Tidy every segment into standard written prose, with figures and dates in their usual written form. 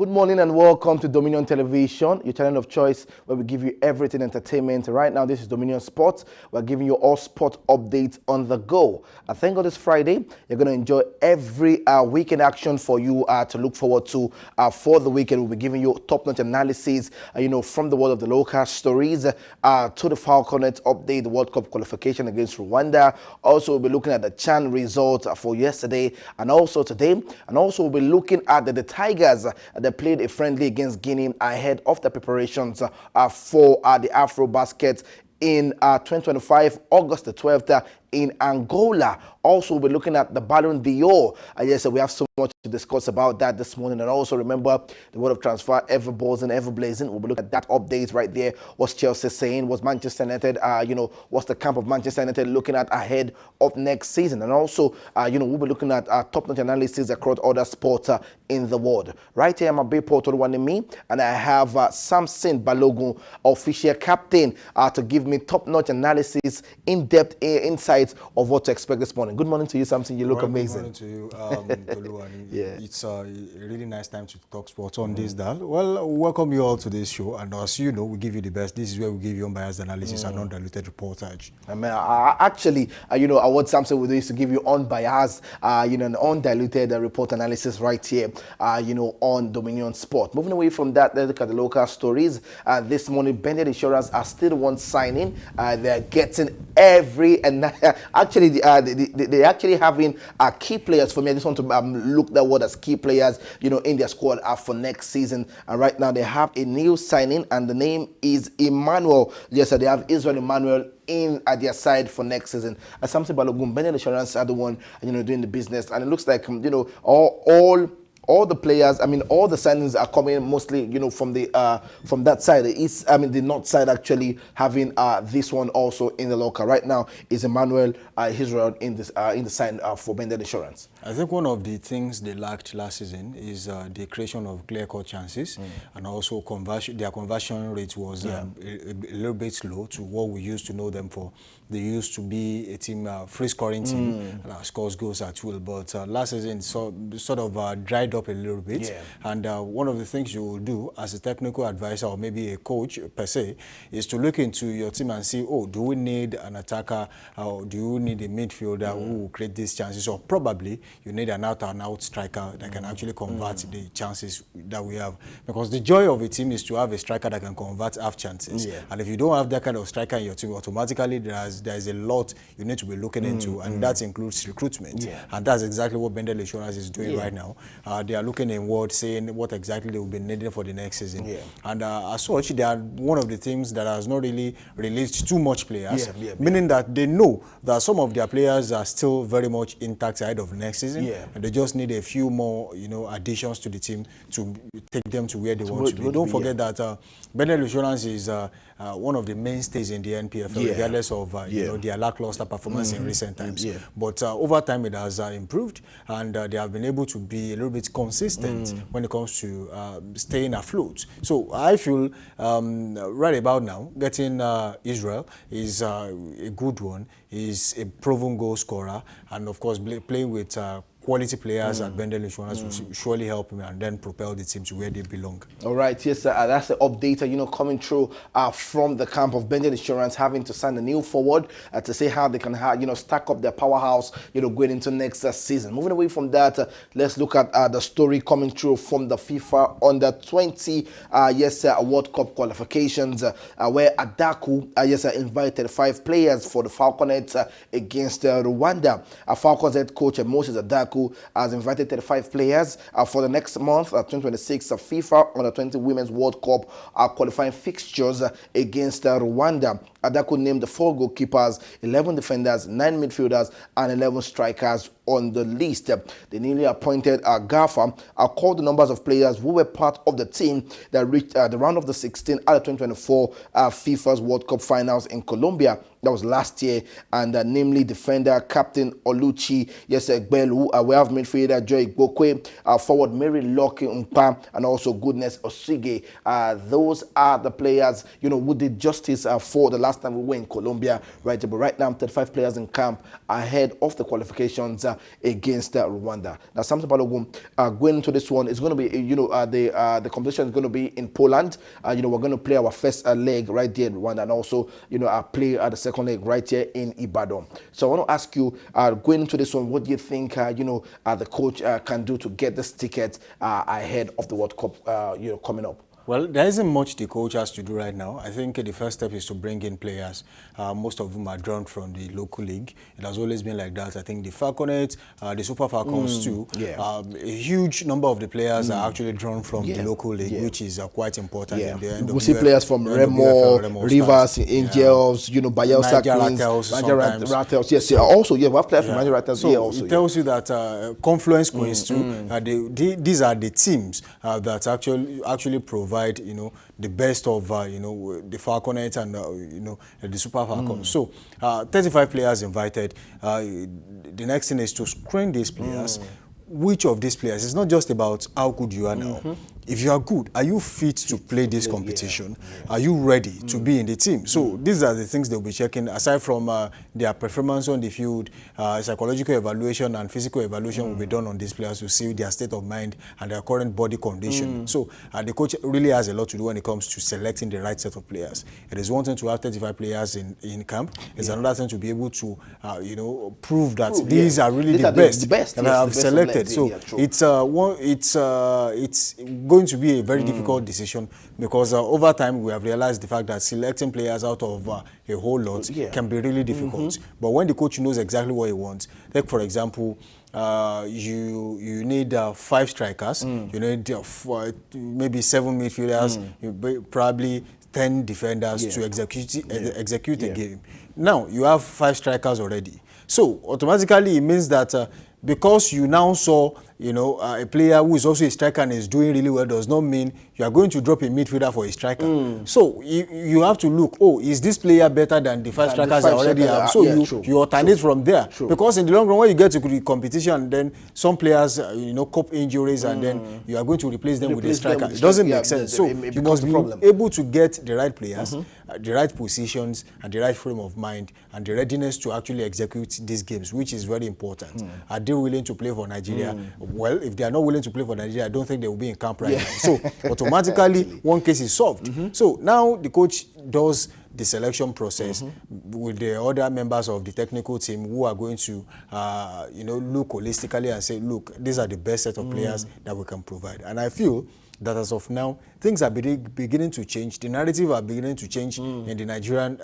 Good morning and welcome to Dominion Television, your channel of choice where we give you everything entertainment. Right now, this is Dominion Sports. We're giving you all sport updates on the go. I thank God it's Friday. You're going to enjoy every weekend action for you to look forward to for the weekend. We'll be giving you top-notch analysis, from the world of the local stories to the Falconet update, the World Cup qualification against Rwanda. Also, we'll be looking at the CHAN results for yesterday and also today. And also, we'll be looking at the Tigers. They played a friendly against Guinea ahead of the preparations for the AfroBasket in 2025, August the 12th in Angola. Also, we'll be looking at the Ballon d'Or. Yes, we have so much to discuss about that this morning. And also remember, the world of transfer ever buzzing, ever blazing. We'll be looking at that update right there. What's Chelsea saying? What's Manchester United, what's the camp of Manchester United looking at ahead of next season? And also, we'll be looking at top-notch analysis across other sports in the world. Right here, I'm a big portal one me, and I have Samson Balogun, official captain, to give me top-notch analysis, in-depth insights of what to expect this morning. Good morning to you, Samson. You look amazing. Good morning to you, Toluwani. Yeah. It's a really nice time to talk sports on this dial. Well, welcome you all to this show, and as you know, we give you the best. This is where we give you unbiased analysis and undiluted reportage. I mean, actually, what Samson would do is to give you unbiased, an undiluted report analysis right here, on Dominion Sport. Moving away from that, let's look at the local stories. This morning, Bended Insurance are still the ones signing. They're getting every and actually, they're actually having key players for me. I just want to look that word as key players, in their squad for next season. And right now, they have a new signing, and the name is Emmanuel. Yes, they have Israel Emmanuel in at their side for next season. As Samson Balogun, Bended Insurance are the one, doing the business, and it looks like, all the players, all the signings are coming mostly, from that side. The north side actually having this one also in the locker. Right now is Emmanuel Israel in the sign for Bended Insurance. I think one of the things they lacked last season is the creation of clear-cut chances, and also their conversion rate was a little bit low to what we used to know them for. They used to be a team, free-scoring team, and scores goals at will. But last season, sort of dried up a little bit. Yeah. And one of the things you will do as a technical advisor or maybe a coach per se is to look into your team and see, do we need an attacker, or do you need a midfielder who will create these chances, or probably you need an out-and-out striker that can actually convert the chances that we have. Because the joy of a team is to have a striker that can convert half chances. Yeah. And if you don't have that kind of striker in your team, automatically there's a lot you need to be looking into, and that includes recruitment. Yeah. And that's exactly what Bendel Insurance is doing right now. They are looking inward, saying what exactly they will be needing for the next season. Yeah. And as such, they are one of the teams that has not really released too much players, meaning that they know that some of their players are still very much intact ahead of next season, and they just need a few more, additions to the team to take them to where they want to be. Don't forget that Bendel Insurance is one of the mainstays in the NPFL, regardless of their lackluster performance in recent times. Yeah. But over time, it has improved, and they have been able to be a little bit consistent when it comes to staying afloat. So I feel right about now, getting Israel is a good one. He's a proven goal scorer, and of course, playing with quality players at Bendel Insurance will surely help him and then propel the team to where they belong. All right, yes, that's the update, coming through from the camp of Bendel Insurance, having to sign a new forward to see how they can, stack up their powerhouse, going into next season. Moving away from that, let's look at the story coming through from the FIFA Under-20 World Cup qualifications, where Adaku, invited 5 players for the Falconets against Rwanda. Falcons head coach Moses Adaku has invited 35 players for the next month, 2026 FIFA Under-20 Women's World Cup qualifying fixtures against Rwanda. Adaku named the 4 goalkeepers, 11 defenders, 9 midfielders, and 11 strikers on the list. The newly appointed GAFA called the numbers of players who were part of the team that reached the round of the 16 at the 2024 FIFA's World Cup finals in Colombia. That was last year, and namely defender captain Oluchi Egbelu, we have midfielder Joy Gbokwe, forward Mary Locke Mpa, and also Goodness Osige. Those are the players who did justice for the last last time we were in Colombia, right? But right now, 35 players in camp ahead of the qualifications against Rwanda. Now, Samson Balogun, going into this one, it's going to be, the competition is going to be in Poland. We're going to play our first leg right there in Rwanda, and also, play the second leg right here in Ibadan. So I want to ask you, going into this one, what do you think, the coach can do to get this ticket ahead of the World Cup, coming up? Well, there isn't much the coach has to do right now. I think the first step is to bring in players. Most of them are drawn from the local league. It has always been like that. I think the Falconets, the Super Falcons too, a huge number of the players are actually drawn from the local league, which is quite important. In the end of we see players from Remo, Rivers, Angels, Bayelsa Queens, Niger Rattles. Yes, also, we have players from Niger Rattles here also. It tells you that Confluence Queens too, these are the teams that actually provide the best of the Falconets and the Super Falcons. So 35 players invited. The next thing is to screen these players. Which of these players? It's not just about how good you are now. If you are good, are you fit to play this competition? Are you ready to be in the team? So these are the things they'll be checking. Aside from their performance on the field, psychological evaluation and physical evaluation will be done on these players to see their state of mind and their current body condition. So the coach really has a lot to do when it comes to selecting the right set of players. It is one thing to have 35 players in camp. It's another thing to be able to, prove that these are really the best that I have selected. So it's going to be a very difficult decision, because over time we have realized the fact that selecting players out of a whole lot can be really difficult. But when the coach knows exactly what he wants, like for example, you need 5 strikers, you need maybe 7 midfielders, probably 10 defenders to execute a game. Now you have 5 strikers already. So automatically it means that because you now saw a player who is also a striker and is doing really well, does not mean you are going to drop a midfielder for a striker. So you have to look, is this player better than the 5 strikers I already have? So you alternate from there. Because in the long run, when you get to the competition, then some players, cope injuries, and then you are going to replace them with a striker. It doesn't make sense. So you must be able to get the right players, the right positions, and the right frame of mind, and the readiness to actually execute these games, which is very important. Are they willing to play for Nigeria? Well, if they are not willing to play for Nigeria, I don't think they will be in camp right now. So automatically, one case is solved. So now the coach does the selection process with the other members of the technical team who are going to, look holistically and say, look, these are the best set of players that we can provide. And I feel that as of now, things are beginning to change. The narrative are beginning to change in the Nigerian,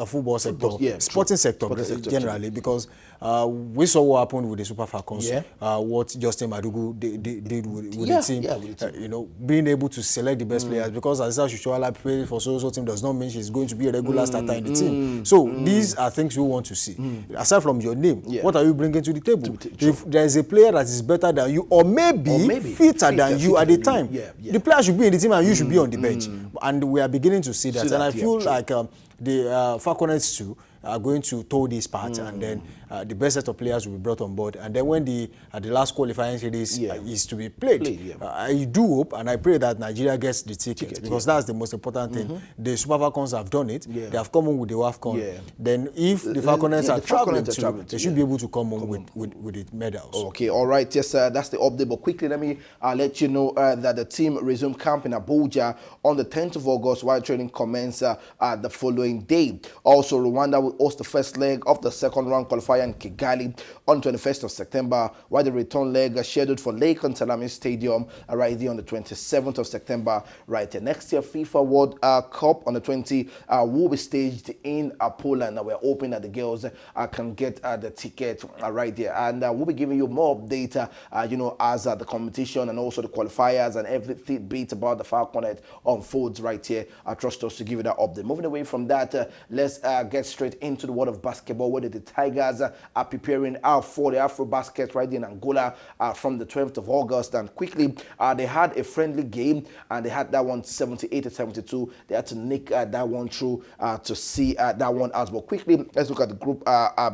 football sector, sporting sector generally, because we saw what happened with the Super Falcons, what Justin Madugu did with the team, being able to select the best players, because Aziza Shushoala played for so team does not mean she's going to be a regular starter in the team. So these are things we want to see. Aside from your name, what are you bringing to the table? If there is a player that is better than you, or maybe fitter than you at the time, the player should be in the team and you should be on the bench. And we are beginning to see that. And I feel like the Falconets too are going to toe this part, and then the best set of players will be brought on board. And then when the last qualifying series is to be played, I do hope and I pray that Nigeria gets the ticket, because that's the most important thing. The Super Falcons have done it. They have come home with the WAFCON. Then if the Falconets are traveling too, they should be able to come home with the medals. Okay, all right. Yes, that's the update. But quickly, let me let you know that the team resumed camp in Abuja on the 10th of August, while training commenced the following day. Also, Rwanda will host the first leg of the second round qualifier in Kigali on 21st of September, while the return leg scheduled for Lake Salami Stadium right there on the 27th of September. Right there. Next year, FIFA World Cup on the 20th will be staged in Poland. We're hoping that the girls can get the ticket right there, and we'll be giving you more update, as the competition and also the qualifiers and everything bit about the Falconet unfolds right here. I trust us to give you that update. Moving away from that, let's get straight into the world of basketball, where the Tigers are preparing out for the Afro Basket right in Angola from the 12th of August. And quickly, they had a friendly game, and they had that one 78-72. They had to nick that one through to see that one out. But quickly, let's look at the Group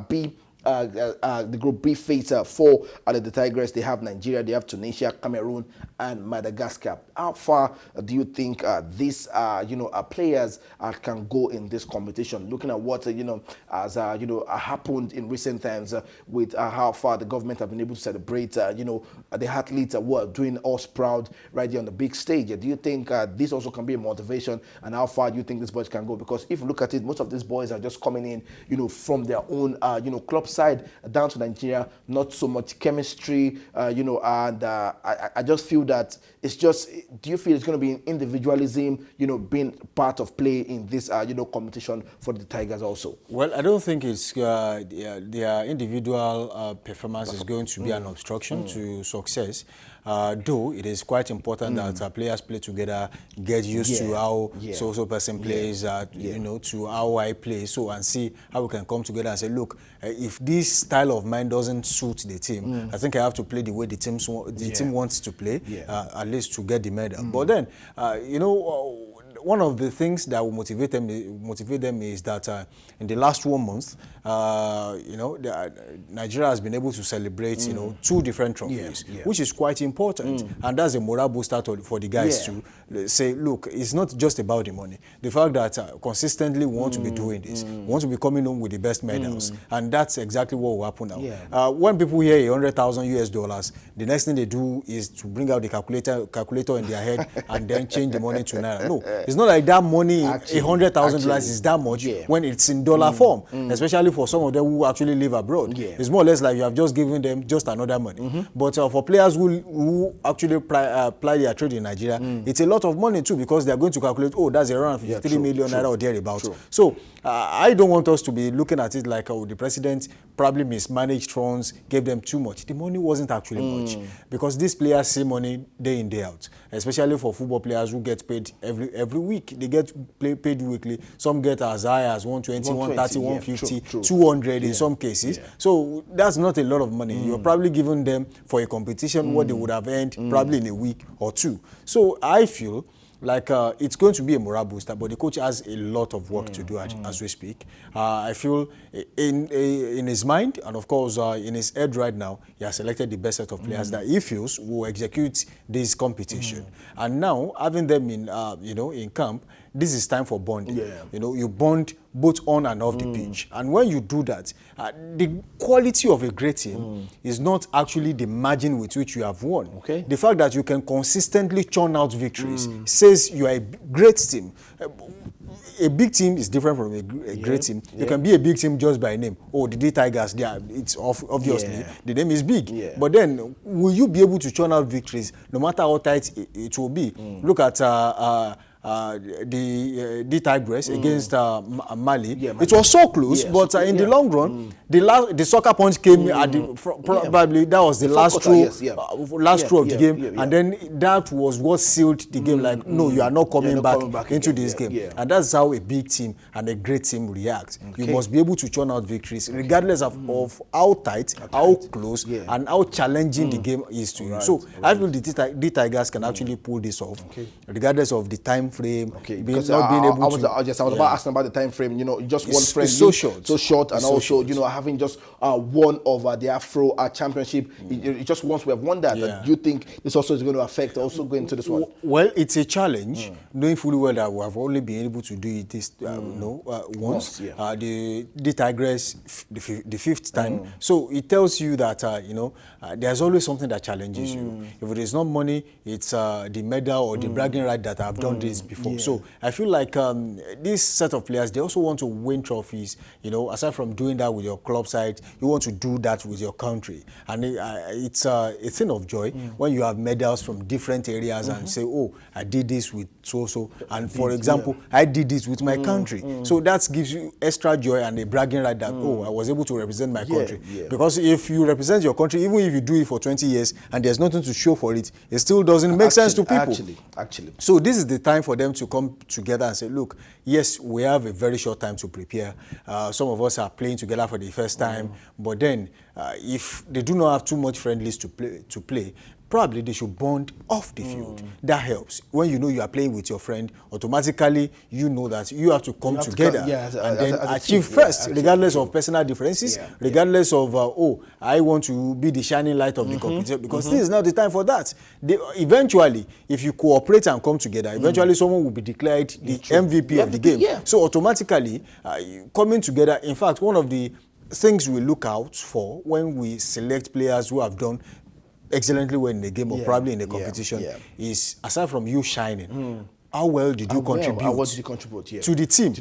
B the Group B phase 4 out of the Tigers. They have Nigeria, they have Tunisia, Cameroon, and Madagascar. How far do you think these players can go in this competition? Looking at what has happened in recent times with how far the government have been able to celebrate the athletes who are doing us proud right here on the big stage. Do you think this also can be a motivation, and how far do you think these boys can go? Because if you look at it, most of these boys are just coming in, from their own, club side down to Nigeria. Not so much chemistry, and I just feel that it's just. Do you feel it's going to be individualism, being part of play in this, competition for the Tigers also? Well, I don't think it's their individual performance is going to be an obstruction to success. Though it is quite important that players play together, get used to how so person plays, to how I play, and see how we can come together and say, look, if this style of mine doesn't suit the team, I think I have to play the way the team wants to play, at least to get the medal. But then, one of the things that will motivate them is that in the last 1 month, Nigeria has been able to celebrate, 2 different trophies, which is quite important, and that's a morale booster for the guys to say, look, it's not just about the money. The fact that consistently we want to be doing this, we want to be coming home with the best medals, and that's exactly what will happen now. When people hear $100,000, the next thing they do is to bring out the calculator in their head and then change the money to naira. No, it's not like that money, $100,000 is that much when it's in dollar form, especially for some of them who actually live abroad. It's more or less like you have just given them just another money. But for players who actually apply their trade in Nigeria, it's a lot of money too, because they're going to calculate, oh, that's around 53 million naira or thereabouts. So I don't want us to be looking at it like, oh, the president probably mismanaged funds, gave them too much. The money wasn't actually much, because these players see money day in, day out, especially for football players who get paid every week. They get paid weekly. Some get as high as 120, 130, 150, 200 in some cases. So that's not a lot of money. You're probably giving them for a competition what they would have earned probably in a week or 2. So I feel like it's going to be a morale booster, but the coach has a lot of work to do as we speak. I feel in his mind, and of course in his head right now, he has selected the best set of players that he feels will execute this competition. And now, having them in, in camp, this is time for bonding. You bond both on and off the pitch. And when you do that, the quality of a great team is not actually the margin with which you have won. The fact that you can consistently churn out victories says you are a great team. A big team is different from a great team. You can be a big team just by name. Oh, the D Tigers, it's obviously the name is big. But then, will you be able to churn out victories no matter how tight it will be? Look at the Tigers against Mali. It was so close, but in the long run, the soccer punch came at probably that was the last throw of the game, and then that was what sealed the game. Like, no, you are not coming back into this game, and that's how a big team and a great team react. You must be able to churn out victories, regardless of how tight, how close, and how challenging the game is to you. So I feel the Tigers can actually pull this off, regardless of the time frame. Because I was about asking about the time frame. Just one frame, so short, and also having just won over the Afro Championship. Just once we have won that, do you think this also is going to affect also going to this one? Well, it's a challenge, knowing fully well that we have only been able to do it this once. The Tigers the 5th time. So it tells you that there's always something that challenges you. If it is not money, it's the medal or the bragging right that I've done this before. So I feel like this set of players, they also want to win trophies. Aside from doing that with your club side, you want to do that with your country. And it's a thing of joy when you have medals from different areas and say, oh, I did this with so-so. And for example, I did this with my country. So that gives you extra joy and a bragging right that, oh, I was able to represent my country. Because if you represent your country, even if you do it for 20 years and there's nothing to show for it, it still doesn't make sense to people. Actually. So this is the time for them to come together and say, look, yes, we have a very short time to prepare. Some of us are playing together for the first time, but then if they do not have too much friendlies to play, probably they should bond off the field. That helps. When you know you are playing with your friend, automatically you know that you have to come together and then achieve first, regardless of personal differences, regardless of, oh, I want to be the shining light of the competition, because this is not the time for that. Eventually, if you cooperate and come together, eventually someone will be declared the MVP of the game. So automatically, coming together, in fact, one of the things we look out for when we select players who have done excellently well in the game or probably in the competition is, aside from you shining, how well did you contribute? How well did you contribute to the team?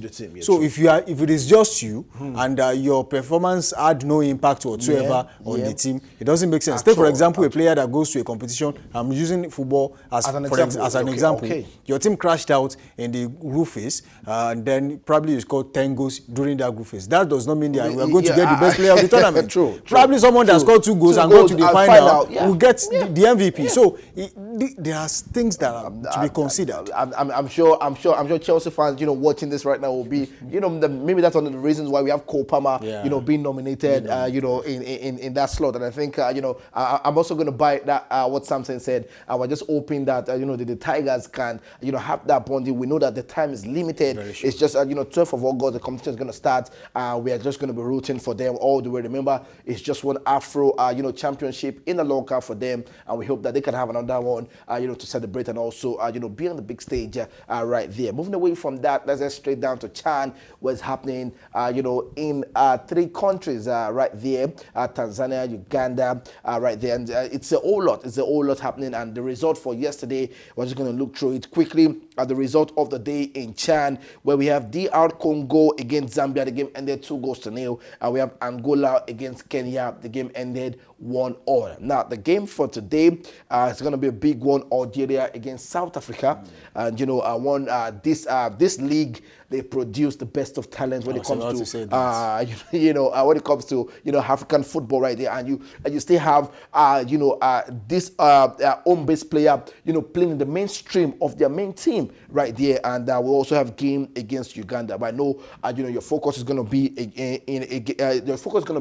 So true. if it is just you and your performance had no impact whatsoever on the team, it doesn't make sense. Take for example a player that goes to a competition. I'm using football as an example. Your team crashed out in the group phase, and then probably you scored 10 goals during that group phase. That does not mean that we are going to get the best player of the tournament. Probably someone that scored 2 goals and go to the final will get the MVP. So there are things that are to be considered. I'm sure Chelsea fans, watching this right now will be, maybe that's one of the reasons why we have Cole Palmer, being nominated, in that slot. And I think, I'm also going to buy that, what Samson said. We're just hoping that, the Tigers can, have that bonding. We know that the time is limited. It's just, 12th of August, the competition is going to start. We are just going to be rooting for them all the way. Remember, it's just one Afro, championship in the local for them. And we hope that they can have another one, to celebrate and also, be on the big stage right there. Moving away from that, let's get straight down to CHAN, what's happening, in 3 countries right there, Tanzania, Uganda, right there. And it's a whole lot. It's a whole lot happening. And the result for yesterday, we're just going to look through it quickly. The result of the day in CHAN, where we have DR Congo against Zambia. The game ended 2-0. We have Angola against Kenya. The game ended 1-1. Now, the game for today is going to be a big one. Algeria against South Africa. And, this league, they produce the best of talent when it comes to, when it comes to, African football right there. And you still have, this home-based player, playing in the mainstream of their main team right there. And we also have game against Uganda. But I know, your focus is going to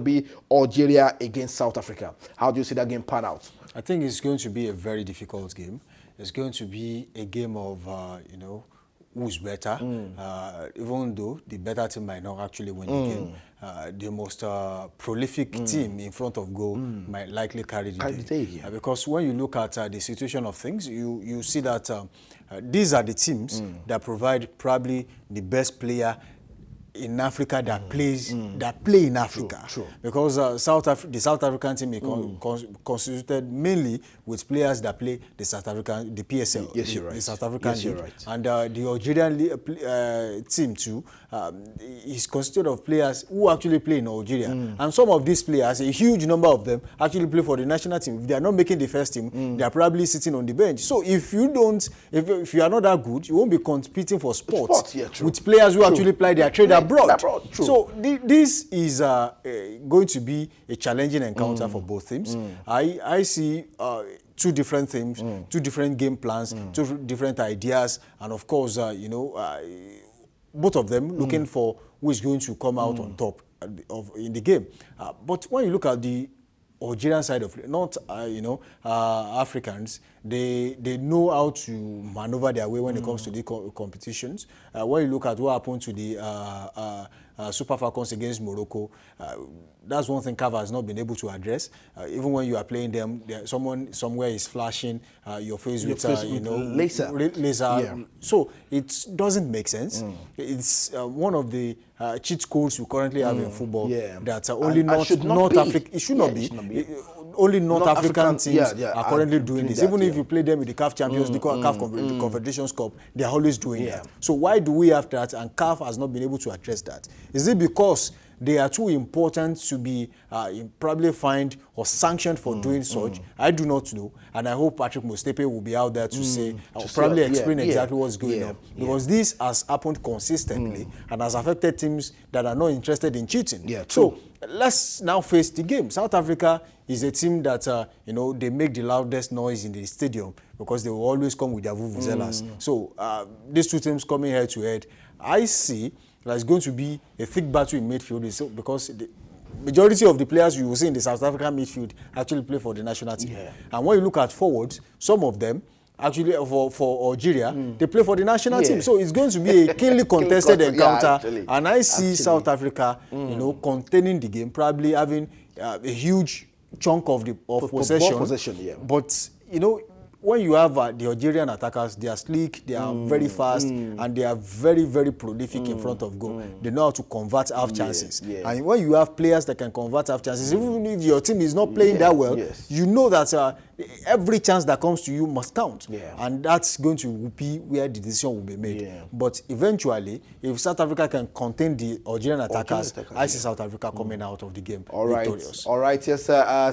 be Algeria against South Africa. How do you see that game pan out? I think it's going to be a very difficult game. It's going to be a game of, who's better, even though the better team might not actually win the game. The most prolific team in front of goal might likely carry the day. Because when you look at the situation of things, you see that these are the teams that provide probably the best player in Africa that play in Africa. True. Because the South African team is constituted mainly with players that play the PSL. Yes, you're right. The South African league. Right. And the Algerian team too is constituted of players who actually play in Algeria. And some of these players, a huge number of them, actually play for the national team. If they are not making the first team, they are probably sitting on the bench. So if you are not that good, you won't be competing for sports with players who actually play their trade abroad. So this is going to be a challenging encounter for both teams. I see 2 different teams, 2 different game plans, 2 different ideas, and of course, both of them looking for who is going to come out on top in the game. But when you look at the Algerian side of it, not Africans, they know how to maneuver their way when it comes to the competitions. When you look at what happened to the Super Falcons against Morocco, that's one thing CAF has not been able to address. Even when you are playing them, someone somewhere is flashing your face with laser. So it doesn't make sense. It's one of the cheat codes we currently have in football that only North Africa. It should not be. Only North African teams are currently doing this. Even if you play them with the CAF Champions, the CAF Confederations Cup, they are always doing that. So why do we have that and CAF has not been able to address that? Is it because they are too important to be probably fined or sanctioned for doing such? I do not know, and I hope Patrick Motsepe will be out there to say, probably explain exactly what's going on. Because this has happened consistently and has affected teams that are not interested in cheating. So let's now face the game. South Africa is a team that, they make the loudest noise in the stadium because they will always come with their vuvuzelas. So these 2 teams coming head to head, I see there's going to be a thick battle in midfield because majority of the players you will see in the South African midfield actually play for the national team. Yeah. And when you look at forwards, some of them actually for Algeria, they play for the national team. So it's going to be a keenly contested encounter. And I see South Africa, you know, containing the game, probably having a huge chunk of the possession. Yeah. But you know, when you have the Algerian attackers, they are sleek, they are very fast, and they are very, very prolific in front of goal. They know how to convert half chances. Yeah. And when you have players that can convert half chances, even if your team is not playing that well, you know that every chance that comes to you must count. And that's going to be where the decision will be made. But eventually, if South Africa can contain the Algerian attackers, I see South Africa coming out of the game victorious. All right, yes,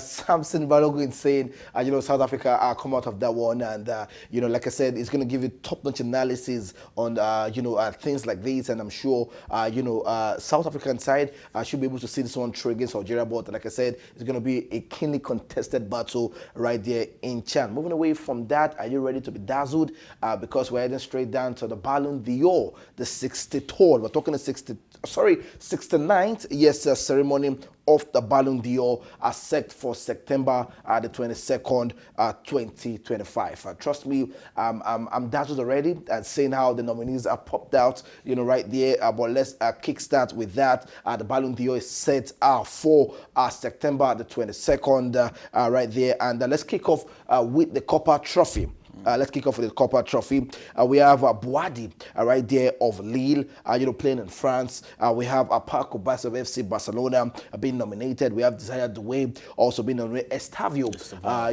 Samson Balogun saying, you know, South Africa come out of that one, and you know, like I said, it's going to give you top-notch analysis on you know, things like this, and I'm sure you know, South African side should be able to see this one through against Algeria, but like I said, it's going to be a keenly contested battle right there in Chan. Moving away from that, are you ready to be dazzled? Because we're heading straight down to the Ballon d'Or, the 63rd. We're talking the 69th, yes, ceremony of the Ballon d'Or set for September the 22nd, 2025. Trust me, I'm dazzled already at seeing how the nominees are popped out, you know, right there. But let's kickstart with that. The Ballon d'Or is set for September the 22nd, right there. And let's kick off with the Copper Trophy. Let's kick off with the Copper Trophy. We have Boadi right there of Lille, you know, playing in France. We have Paco Bas of FC Barcelona being nominated. We have Desire Doué also being nominated. Estavio,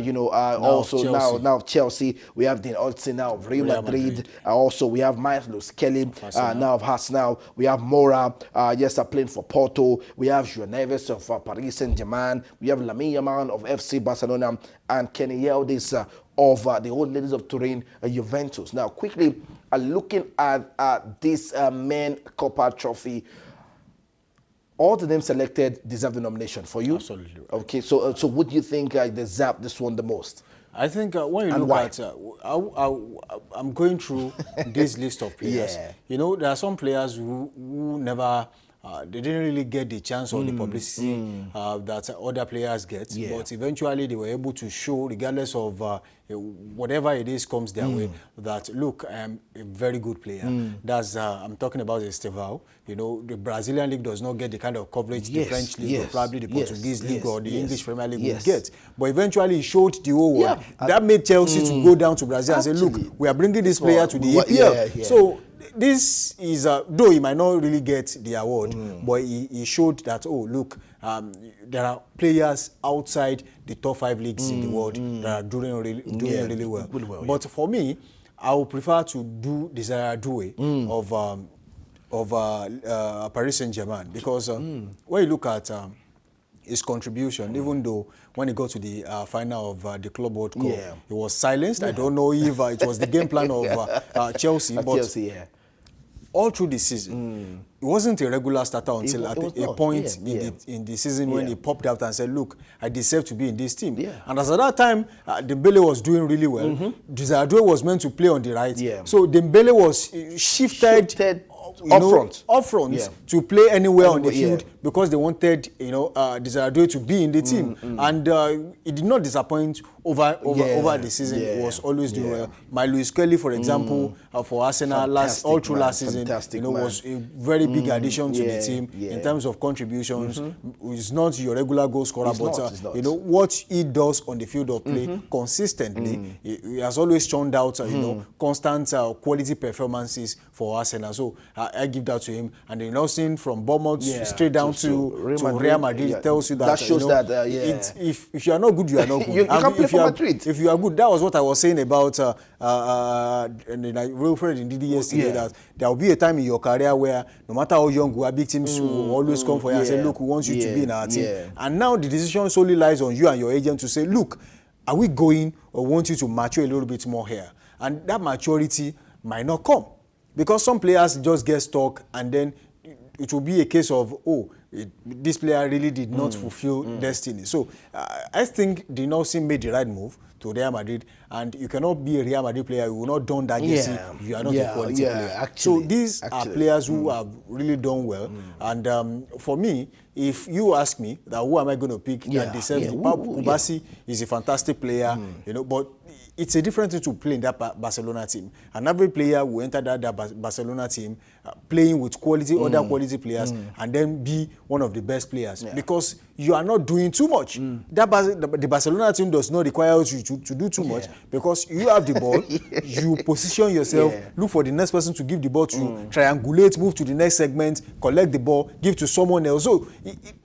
you know, also Chelsea. now Chelsea. We have Dean Olsen now of Real Madrid. Also, we have Miles Kelly now of Arsenal. We have Mora, yes, playing for Porto. We have João Neves of Paris Saint-Germain. We have Lamine Yamal of FC Barcelona, and Kenny Yildiz of the Old Ladies of Turin, Juventus. Now, quickly looking at this main Copper Trophy, all the names selected deserve the nomination for you. Absolutely. Okay, so what do you think deserve this one the most? I think when you look at, I'm going through this list of players. You know, there are some players who never. They didn't really get the chance or the publicity that other players get, but eventually they were able to show, regardless of whatever it is comes their way, that look, I am a very good player. That's I'm talking about Estevao. You know, the Brazilian league does not get the kind of coverage the French league or probably the Portuguese league or the English Premier League would get. But eventually he showed the whole world. That made Chelsea to go down to Brazil and say, look, we are bringing this player to the EPL. So this is, though he might not really get the award, but he showed that, oh, look, there are players outside the top 5 leagues in the world that are doing really well. But for me, I would prefer to do Desire Doué of Paris Saint-Germain, because when you look at his contribution, even though when he got to the final of the Club World Cup, he was silenced. I don't know if it was the game plan of Chelsea, but all through the season, he wasn't a regular starter until at a point in the season when he popped out and said, look, I deserve to be in this team. And as at that time, Dembele was doing really well. Desire Doué was meant to play on the right. So Dembele was shifted up front to play anywhere on the field because they wanted, you know, Desire Doué to be in the team. And it did not disappoint over the season. It was always doing well. Luis Kelly, for example, for Arsenal all through last season, you know, was a very big addition to the team in terms of contributions. He's not your regular goal scorer, but you know what he does on the field of play consistently. He has always churned out, you know, constant quality performances for Arsenal. So I give that to him. And then Nelson from Bournemouth straight down to Real Madrid tells you that. That shows, you know, that if you are not good, you are not good. you can play for Madrid. If you are good, that was what I was saying about Wilfred Ndidi yesterday, that there will be a time in your career where no matter how young you are, big teams will always come for you and say, look, we want you to be in our team. And now the decision solely lies on you and your agent to say, look, are we going or want you to mature a little bit more here? And that maturity might not come, because some players just get stuck and then it will be a case of, oh, this player really did not fulfill destiny. So I think the Nelson made the right move to Real Madrid, and you cannot be a Real Madrid player, you will not don that jersey if you are not a quality player. Actually, so these are players who have really done well, and for me, if you ask me that who am I going to pick that deserves the Pau Kubasi is a fantastic player, you know, but it's a different thing to play in that Barcelona team. And every player will enter that Barcelona team playing with quality, other quality players, and then be one of the best players because you are not doing too much. The Barcelona team does not require you to do too much because you have the ball, you position yourself, look for the next person to give the ball to, triangulate, move to the next segment, collect the ball, give to someone else. So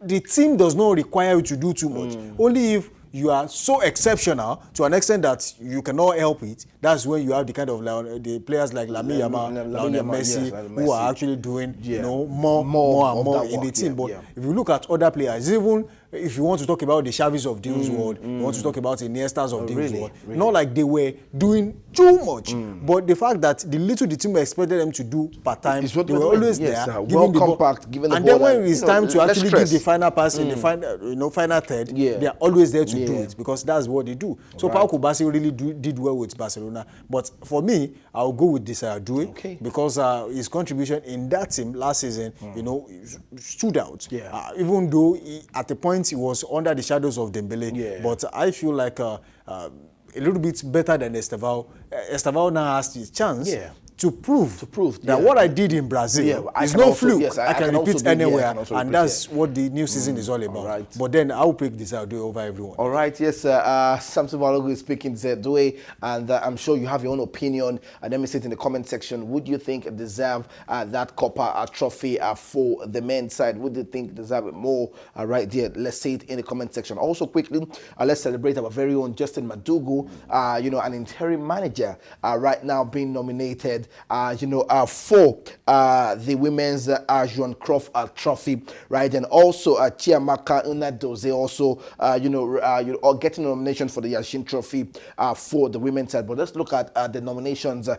the team does not require you to do too much. Only if you are so exceptional to an extent that you cannot help it, that's when you have the kind of the players like Lamine Yamal, Lionel Messi, who are actually doing you know more and more in the team. But if you look at other players, even if you want to talk about the Xavis of this world, you want to talk about the Iniestas of this world, not like they were doing too much, but the fact that the little the team expected them to do part time, they were always there, giving the compact, giving the and ball, then when it's time to actually give the final pass in the final, final third, they are always there to do it because that's what they do. So Pau Kubasi really did well with Barcelona, but for me, I'll go with this Due because his contribution in that team last season, you know, stood out. Even though at the point he was under the shadows of Dembele, but I feel like a little bit better than Esteval. Esteval now has his chance to prove that what I did in Brazil is no fluke. I can repeat anywhere, and that's what the new season is all about. But then I'll pick this Due over everyone. All right, yes, Samson Balogun is speaking to Due, and I'm sure you have your own opinion. And let me say it in the comment section. Would you think it deserve that Copa trophy for the men's side? Would you think deserve it more? Right there, let's say it in the comment section. Also, quickly, let's celebrate our very own Justin Madugu, you know, an interim manager right now being nominated for the women's Joan Cruyff Trophy, right? And also Chiamaka Nnadozie also, getting a nomination for the Yashin Trophy for the women's side. But let's look at the nominations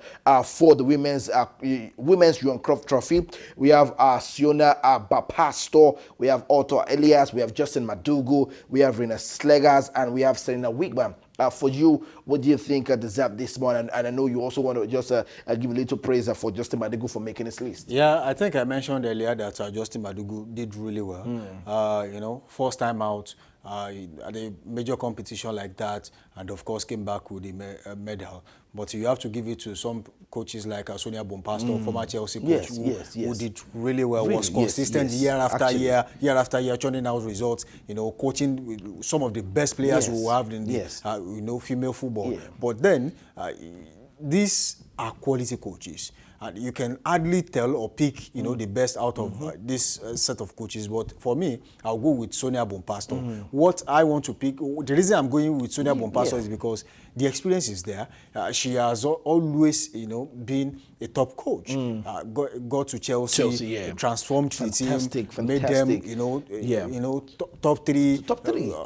for the women's Joan Cruyff Trophy. We have Siona Bapastor, we have Otto Elias, we have Justin Madugu, we have Rena Slegers, and we have Serena Wigman. For you, what do you think deserve this one? And I know you also want to just give a little praise for Justin Madugu for making this list. Yeah, I think I mentioned earlier that Justin Madugu did really well. You know, first time out at a major competition like that, and of course came back with the medal. But you have to give it to some coaches like Sonia Bonpastor, former Chelsea coach, who did really well, was consistent year after year, churning out results, you know, coaching with some of the best players who have in the female football. But then these are quality coaches. And you can hardly tell or pick, you know, the best out of this set of coaches. But for me, I'll go with Sonia Bonpastor. What I want to pick, the reason I'm going with Sonia Bonpastor is because the experience is there. She has always, you know, been a top coach. Got to Chelsea, transformed the team, made them, you know, top three,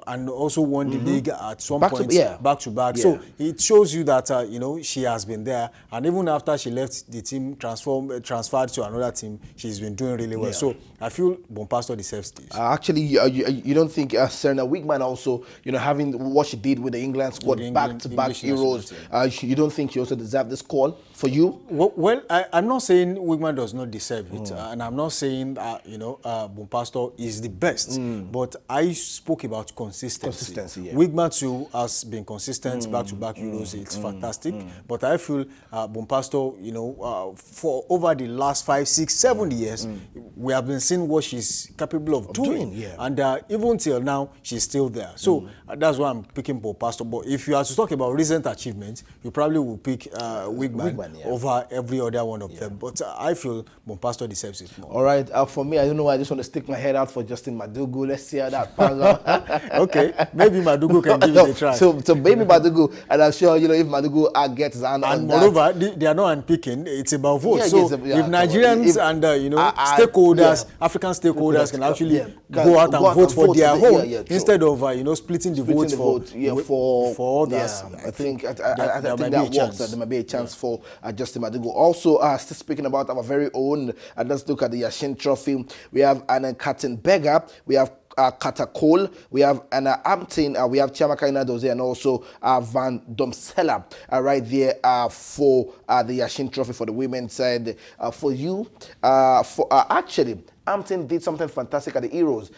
and also won the league at some point, back to back. So it shows you that you know, she has been there, and even after she left the team, transferred to another team, she's been doing really well. So I feel Bonpastor deserves this. Actually, you don't think Serena Wigman also, you know, having what she did with the England squad back-to-back Euros, you don't think she also deserves this call for you? Well, I'm not saying Wigman does not deserve it, and I'm not saying you know, Bonpastor is the best, but I spoke about consistency. Wigman too has been consistent back-to-back Euros. It's fantastic, but I feel Bonpastor, you know, for over the last 5, 6, 7 years, we have been seeing what she's capable of doing. And even till now, she's still there. So that's why I'm picking Bonpastor. But if you are to talk about recent achievements, you probably will pick Wigman over every other one of them. But I feel Bonpastor deserves it more. All right. For me, I don't know why I just want to stick my head out for Justin Madugu. Let's see how that pans out. Okay. Maybe Madugu can give it a try. So maybe Madugu, and I'm sure, you know, if Madugu gets his hand on that. And moreover, they are not unpicking. It's about about votes. Yeah, so yes, yeah, if Nigerians and stakeholders, African stakeholders can actually go out and vote for their own instead of splitting the votes for others. I think that works. There might be a chance for Justin Madigo. Also, still speaking about our very own, let's look at the Yashin Trophy. We have Anna Kattenberger. We have Katakol, we have Anna Ampton, we have Chiamaka Inadozie, and also Van Domsela right there for the Yashin Trophy for the women's side. For you, actually, Ampton did something fantastic at the Euros.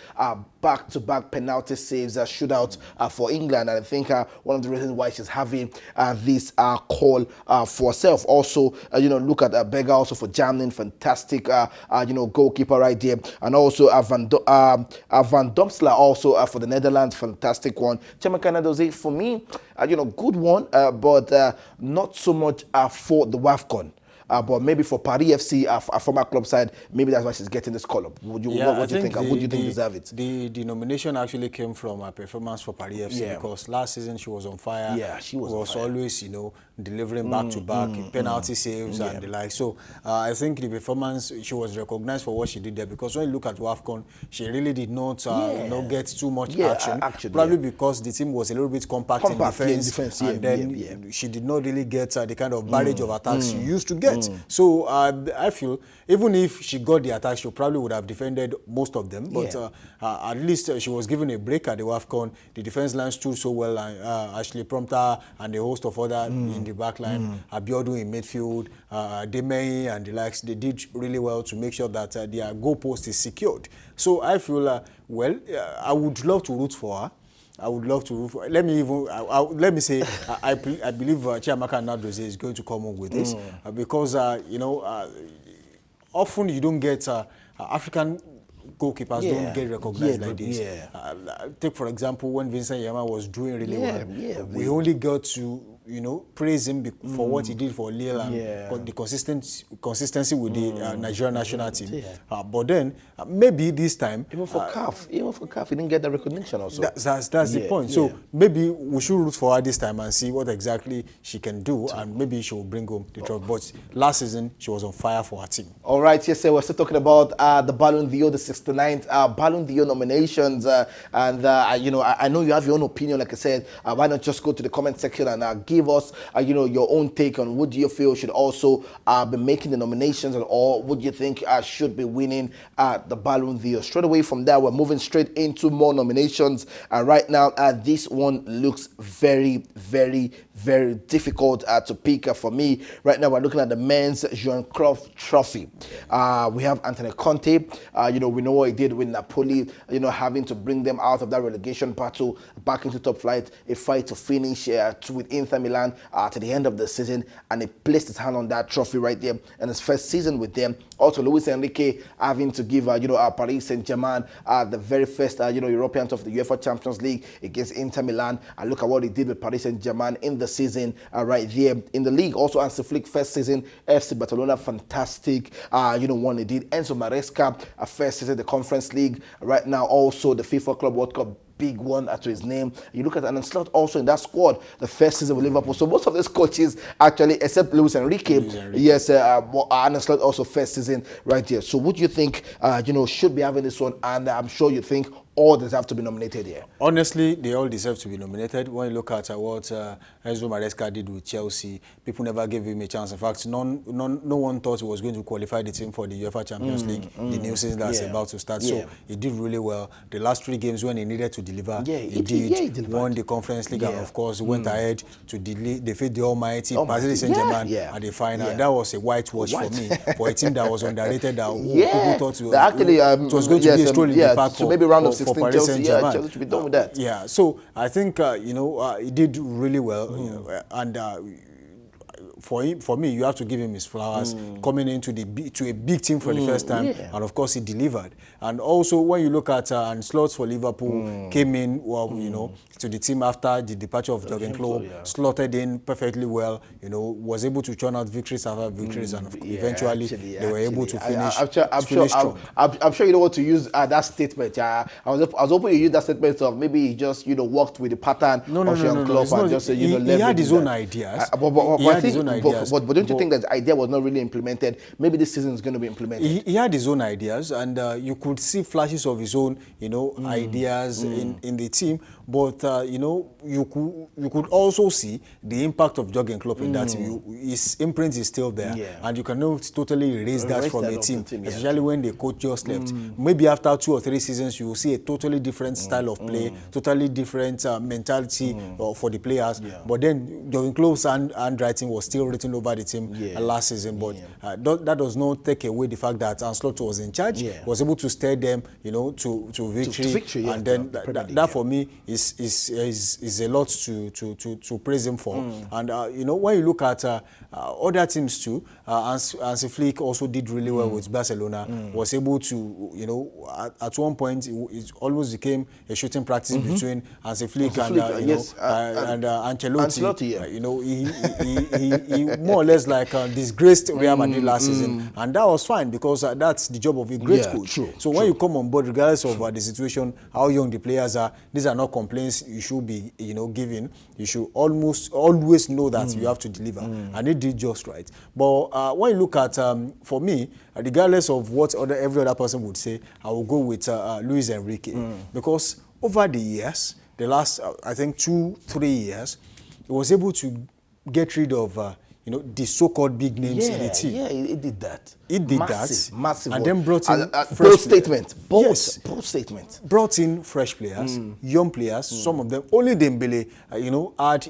Back-to-back penalty saves, shootout for England. And I think one of the reasons why she's having this call for herself. Also, look at Berger also for Germany, fantastic, goalkeeper right there. And also Van Domsla also for the Netherlands, fantastic one. Chiamaka Inadozie, for me, good one, but not so much for the WAFCON. But maybe for Paris FC, a former club side, maybe that's why she's getting this call-up. What do you think? Would you think deserve it? The nomination actually came from her performance for Paris FC because last season she was on fire. Yeah, she was always, delivering back-to-back penalty saves and the like. So I think the performance, she was recognized for what she did there because when you look at WAFCON, she really did not get too much action. Probably because the team was a little bit compact in defense and then she did not really get the kind of barrage of attacks she used to get. So I feel even if she got the attack, she probably would have defended most of them. But at least she was given a break at the WAFCON. The defense line stood so well. Ashley Prompter and a host of other in the back line, Abiodun in midfield, Demey and the likes, they did really well to make sure that their goal post is secured. So I feel, I would love to root for her. I would love to root for. Let me say, I believe Chiamaka Inadozie is going to come up with this because often you don't get African goalkeepers don't get recognized like this. Take for example when Vincent Yama was doing really well, we only got to praise him for what he did for Lille and the consistency with the Nigerian national team. But then maybe this time, even for CAF, he didn't get the recognition also. That's the point. So maybe we should root for her this time and see what exactly she can do, and maybe she will bring home the trophy. But last season she was on fire for her team. All right, yes, sir. We're still talking about the Ballon d'Or, the 69th Ballon d'Or nominations, and I know you have your own opinion. Like I said, why not just go to the comment section and give us, your own take on what do you feel should also be making the nominations, or what do you think should be winning the Ballon d'Or. Straight away from there, we're moving straight into more nominations. Right now, this one looks very, very, very difficult to pick for me. Right now, we're looking at the men's Johan Cruyff Trophy. We have Antonio Conte. We know what he did with Napoli, having to bring them out of that relegation battle back into top flight, a fight to finish with Inter Milan to the end of the season, and he placed his hand on that trophy right there in his first season with them. Also, Luis Enrique having to give Paris Saint-Germain the very first European of the UEFA Champions League against Inter Milan, and look at what he did with Paris Saint-Germain in the season right there in the league. Also, Hansi Flick first season, FC Barcelona, fantastic one he did. Enzo Maresca first season the Conference League. Right now also the FIFA Club World Cup, big one to his name. You look at Arne Slot also in that squad, the first season with Liverpool. So most of these coaches actually, except Luis Enrique, yes, Arne Slot also first season right there. So what do you think, should be having this one? And I'm sure you think all deserve to be nominated here. Honestly, they all deserve to be nominated. When you look at what Enzo Maresca did with Chelsea, people never gave him a chance. In fact, no one thought he was going to qualify the team for the UEFA Champions League, the new season that's about to start. So he did really well. The last 3 games when he needed to deliver, he did. Won the Conference League and of course went ahead to defeat the almighty Paris Saint-Germain at the final. That was a whitewash for me, for a team that was underrated, that people thought it was going to be a stroll in the park so maybe round of 16 for Paris Saint-Germain. Chelsea should be done with that. So I think he did really well, and for me, you have to give him his flowers coming into a big team for the first time, and of course he delivered. And also when you look at and Slots for Liverpool came in to the team after the departure of Jurgen Klopp, slotted in perfectly well, was able to churn out victories after victories, and eventually they were able to finish. I'm sure you know what to use that statement. I was hoping you use that statement of maybe he just worked with the pattern of Jurgen Klopp and just he had his own ideas. But I his own ideas. But don't you think that the idea was not really implemented? Maybe this season is going to be implemented. He had his own ideas, and you could see flashes of his own, ideas in the team. But you could also see the impact of Jurgen Klopp in that team. His imprint is still there, and you cannot totally erase that from a team, especially when the coach just left. Maybe after 2 or 3 seasons, you will see a totally different style of play, totally different mentality for the players. But then Jurgen Klopp's handwriting was still written over the team last season. But that does not take away the fact that Ancelotti was in charge, was able to steer them, to victory, and then that for me is a lot to praise him for. And when you look at other teams too, Hansi Flick also did really well with Barcelona. Was able to, at one point it almost became a shooting practice between Hansi Flick and Ancelotti. He more or less like disgraced Real Madrid last season, and that was fine because that's the job of a great coach. So when you come on board, regardless of the situation, how young the players are, these are not complaints you should be giving. You should always know that you have to deliver, and he did just right. But when you look at for me, regardless of what every other person would say, I will go with Luis Enrique, because over the years, the last I think 2-3 years, he was able to get rid of the so-called big names in the team. Yeah, he did that. He did massive, and then brought in bold statement. Bold statement. Brought in fresh players, young players. Some of them, only Dembele, had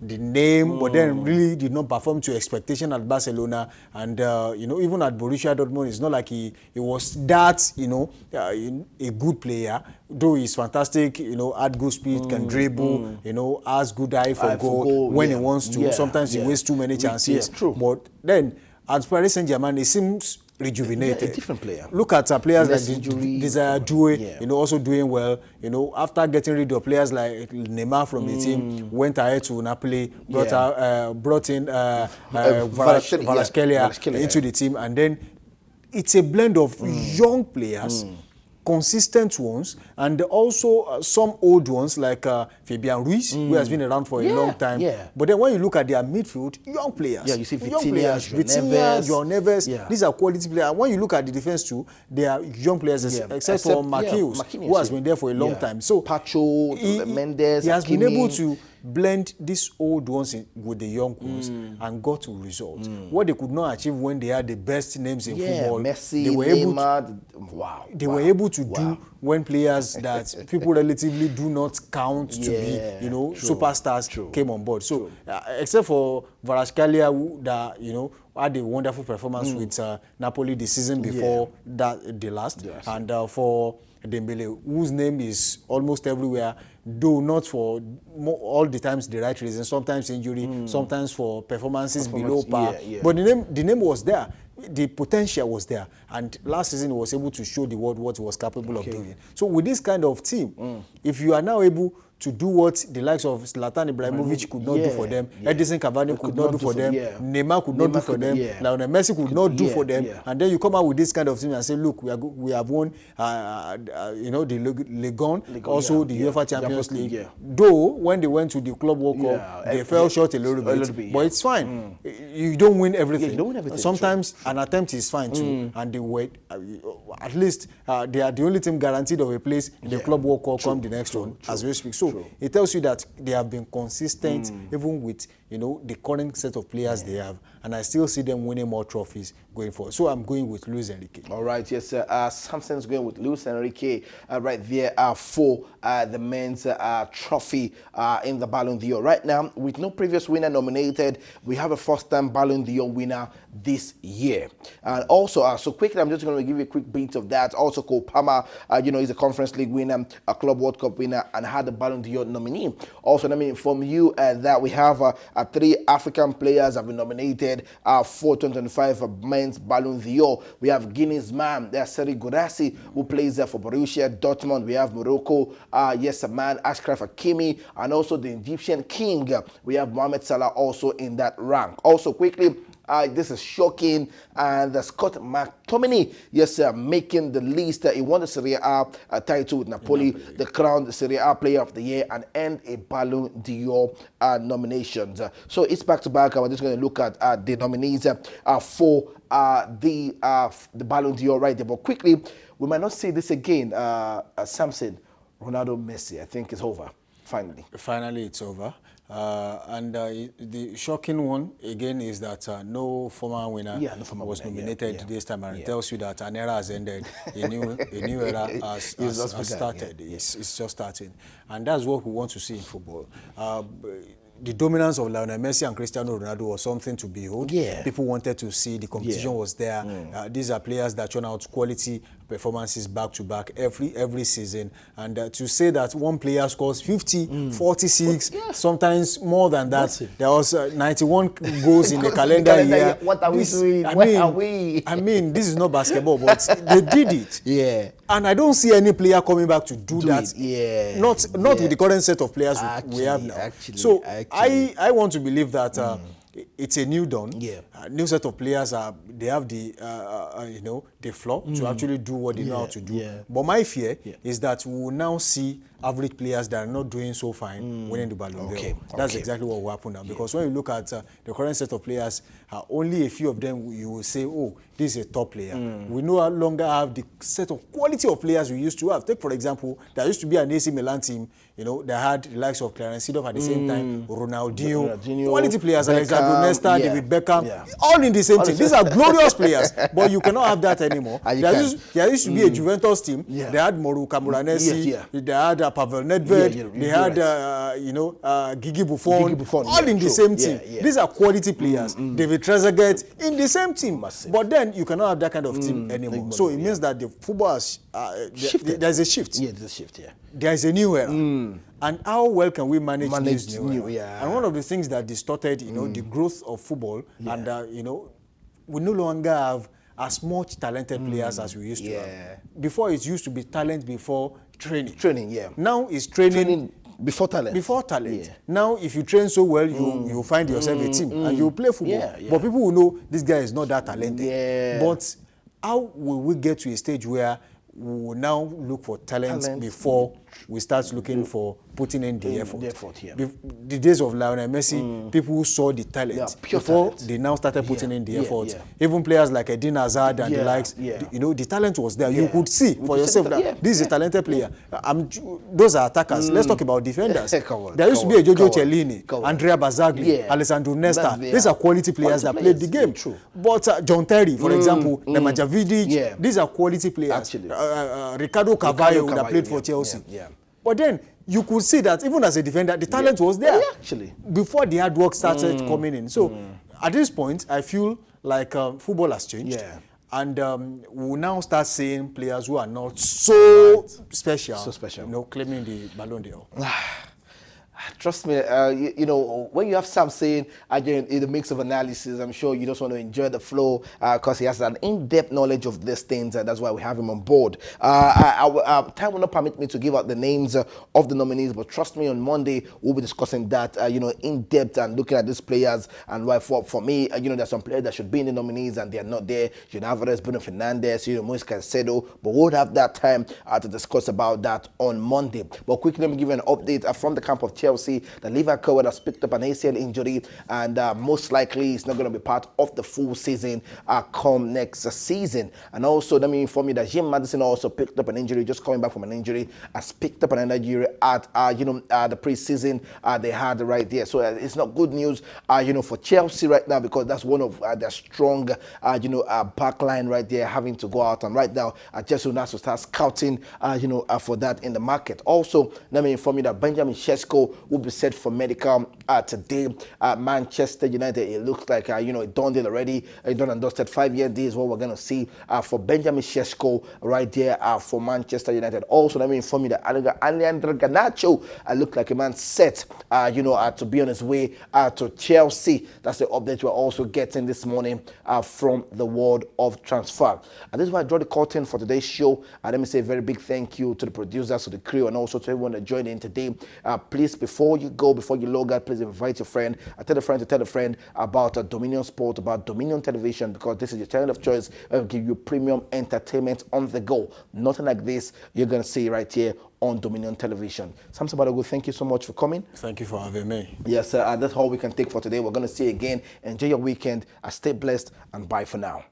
the name, but then really did not perform to expectation at Barcelona, and even at Borussia Dortmund, it's not like he was that a good player. Though he's fantastic, had good speed, can dribble, has good eye for goal when he wants to. Sometimes he wastes too many chances. True. But then at Paris Saint-Germain, he seems rejuvenated. A different player. Look at players like Desire Doué, also doing well. After getting rid of players like Neymar from the team, went ahead to Napoli, brought in Kvaratskhelia into the team, and then it's a blend of young players, consistent ones, and also some old ones like Fabian Ruiz, who has been around for a long time. But then when you look at their midfield, young players. Yeah, you see Vitinha, João Neves. These are quality players. And when you look at the defense too, they are young players, except for Marquinhos, who has been there for a long time. So Pacho, Mendes, he has been able to blend these old ones with the young ones and got to results. What they could not achieve when they had the best names in football, Messi, they were Neymar, able able to do when players that people relatively do not count to be, superstars came on board. So except for Kvaratskhelia, that had a wonderful performance with Napoli the season before the last, and for Dembele, whose name is almost everywhere, though not for all the times the right reason, sometimes injury, sometimes for performances below par. But the name was there. The potential was there, and last season he was able to show the world what he was capable of doing. So with this kind of team, if you are now able to do what the likes of Zlatan Ibrahimovic could not do for them, Edison Cavani could not do for them, Neymar could not do for them, Lionel Messi could not do for them, and then you come out with this kind of team and say, look, we have won, the Ligue 1, also the UEFA Champions League. Though when they went to the Club World Cup, they fell short a little bit, but it's fine. You don't win everything. Sometimes an attempt is fine too, and they were at least they are the only team guaranteed of a place in the Club World Cup come the next one as we speak. So it tells you that they have been consistent even with the current set of players they have, and I still see them winning more trophies going forward. So I'm going with Luis Enrique. All right, yes, sir. Samson's going with Luis Enrique right there for the men's trophy in the Ballon d'Or. Right now, with no previous winner nominated, we have a first-time Ballon d'Or winner this year. And also, so quickly, I'm just going to give you a quick bit of that. Also, Cole Palmer, he's a Conference League winner, a Club World Cup winner, and had the Ballon d'Or nominee. Also, let me inform you that we have 3 African players have been nominated for 2025 men's Ballon d'Or. We have Guinea's man, Serhou Guirassy, who plays for Borussia Dortmund. We have Morocco, yes, a man, Achraf Hakimi, and also the Egyptian king. We have Mohamed Salah also in that rank. Also, quickly, This is shocking. And Scott McTominay, yes, making the list. He won the Serie A title with Napoli, the crowned Serie A Player of the Year, and earned a Ballon d'Or nominations. So it's back to back. We're just going to look at the nominees for the Ballon d'Or right there. But quickly, we might not see this again. Samson, Ronaldo, Messi, I think it's over. Finally. Finally, it's over. The shocking one, again, is that no former winner was nominated this time. And it tells you that an era has ended. A new era has started. It's just starting. And that's what we want to see in football. The dominance of Lionel Messi and Cristiano Ronaldo was something to behold. Yeah. People wanted to see the competition was there. These are players that churn out quality performances back to back every season. And to say that one player scores 50, 46, sometimes more than that. There was 91 goals in the calendar year. What are we doing? I mean, this is not basketball, but they did it. Yeah. And I don't see any player coming back to do that. Yeah. Not with the current set of players we have now. I want to believe that it's a new dawn. Yeah. New set of players they have the the floor to actually do what they know how to do. Yeah. But my fear is that we will now see average players that are not doing so fine winning the Ballon d'Or. That's exactly what will happen now. Because when you look at the current set of players, only a few of them you will say, oh, this is a top player. We no longer have the set of quality of players we used to have. Take, for example, there used to be an AC Milan team, that had the likes of Clarence Seedorf at the same time, Ronaldinho, quality players, Alexandre Nesta, David Beckham, all in the same team. These are glorious players, but you cannot have that anymore. There used to be a Juventus team. They had Mauro Camoranesi, they had Pavel Nedved, they had Gigi Buffon, all in the same team. These are quality players. David Trezeguet in the same team. But then you cannot have that kind of team anymore. So it means that the football has there's a shift. Yeah, there's a shift, There is a new era. And how well can we manage this new era? And one of the things that distorted, the growth of football, and, we no longer have as much talented players as we used to have. Before, it used to be talent before training. Now it's training before talent. Before talent. Now, if you train so well, you find yourself a team and you play football. But people will know this guy is not that talented. But how will we get to a stage where we will now look for talent before we start looking for putting in the effort? The days of Lionel Messi, people who saw the talent before they now started putting in the effort. Even players like Eden Hazard and the likes, the talent was there. You could see for yourself that this is a talented player. Those are attackers. Let's talk about defenders. There used to be a Giorgio Chiellini, Andrea Bazzagli, Alessandro Nesta. These are quality players that played the game. But John Terry, for example, Nemanja Vidic, these are quality players. Ricardo Carvalho that played for Chelsea. But then you could see that even as a defender, the talent was there before the hard work started coming in. So at this point, I feel like football has changed. And we'll now start seeing players who are not so special, claiming the Ballon d'Or. Trust me, when you have Sam saying, again, in the mix of analysis, I'm sure you just want to enjoy the flow because he has an in-depth knowledge of these things, and that's why we have him on board. Time will not permit me to give out the names of the nominees, but trust me, on Monday, we'll be discussing that, in depth and looking at these players and why for me, there's some players that should be in the nominees and they're not there. Julian Alvarez, Bruno Fernandes, Moise Caicedo, but we'll have that time to discuss about that on Monday. But quickly, let me give you an update from the camp of Chelsea. That Levi Colwill has picked up an ACL injury, and most likely he's not going to be part of the full season come next season. And also, let me inform you that Jim Madison also picked up an injury, just coming back from an injury, has picked up another injury at the preseason they had right there. So it's not good news, for Chelsea right now, because that's one of their strong, back line right there, having to go out. And right now, Chelsea will start scouting, for that in the market. Also, let me inform you that Benjamin Sesko will be set for medical today. Manchester United, it looks like, it done deal already. It done and dusted. 5-year deal is what we're going to see for Benjamin Sesko right there for Manchester United. Also, let me inform you that Alejandro Garnacho looked like a man set, to be on his way to Chelsea. That's the update we're also getting this morning from the world of transfer. And this is why I draw the curtain for today's show. Let me say a very big thank you to the producers, to the crew, and also to everyone that joined in today. Please, before before you go, before you log out, please invite your friend. Tell a friend to tell a friend about Dominion Sport, about Dominion Television, because this is your channel of choice. We'll give you premium entertainment on the go. Nothing like this you're going to see right here on Dominion Television. Samson Balogun, thank you so much for coming. Thank you for having me. Yes, sir. That's all we can take for today. We're going to see you again. Enjoy your weekend. Stay blessed, and bye for now.